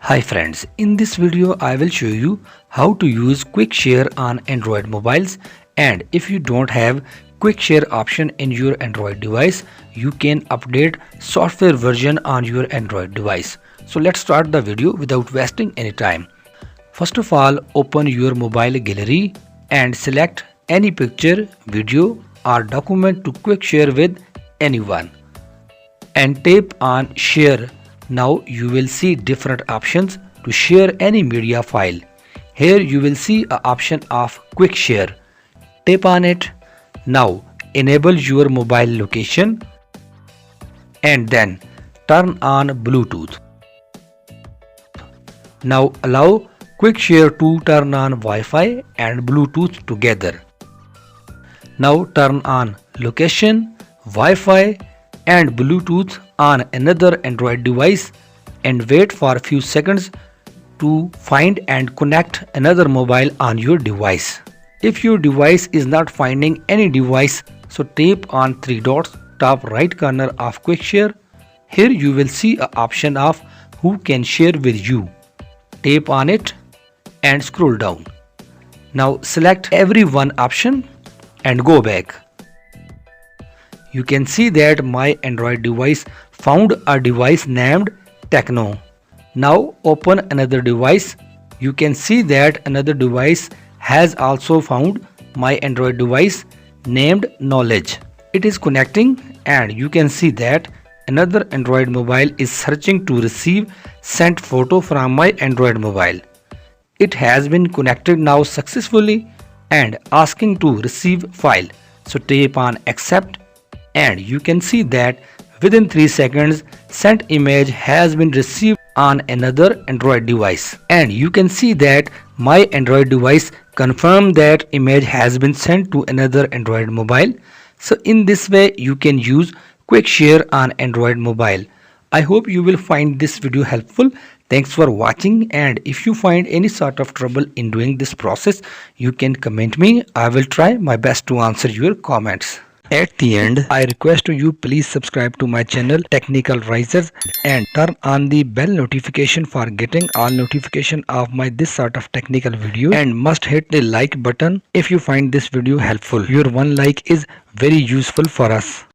Hi friends, in this video I will show you how to use quick share on Android mobiles, and if you don't have quick share option in your Android device, you can update software version on your Android device. So let's start the video without wasting any time. First of all, open your mobile gallery and select any picture, video or document to quick share with anyone and tap on share. Now you will see different options to share any media file. Here you will see an option of quick share. Tap on it. Now enable your mobile location and then turn on Bluetooth. Now allow quick share to turn on Wi-Fi and Bluetooth together. Now turn on location, Wi-Fi and Bluetooth on another Android device and wait for a few seconds to find and connect another mobile on your device. If your device is not finding any device, so tap on three dots top right corner of quick share. Here you will see an option of who can share with you. Tap on it and scroll down. Now select everyone option and go back. You can see that my Android device found a device named Techno. Now open another device. You can see that another device has also found my Android device named Knowledge. It is connecting and you can see that another Android mobile is searching to receive sent photo from my Android mobile. It has been connected now successfully and asking to receive file. So tap on accept and you can see that within 3 seconds sent image has been received on another Android device, and you can see that my Android device confirmed that image has been sent to another Android mobile. So in this way you can use quick share on Android mobile. I hope you will find this video helpful. Thanks for watching, and if you find any sort of trouble in doing this process, you can comment me. I will try my best to answer your comments. At the end, I request you please subscribe to my channel Technical Risers and turn on the bell notification for getting all notification of my this sort of technical video, and must hit the like button if you find this video helpful. Your one like is very useful for us.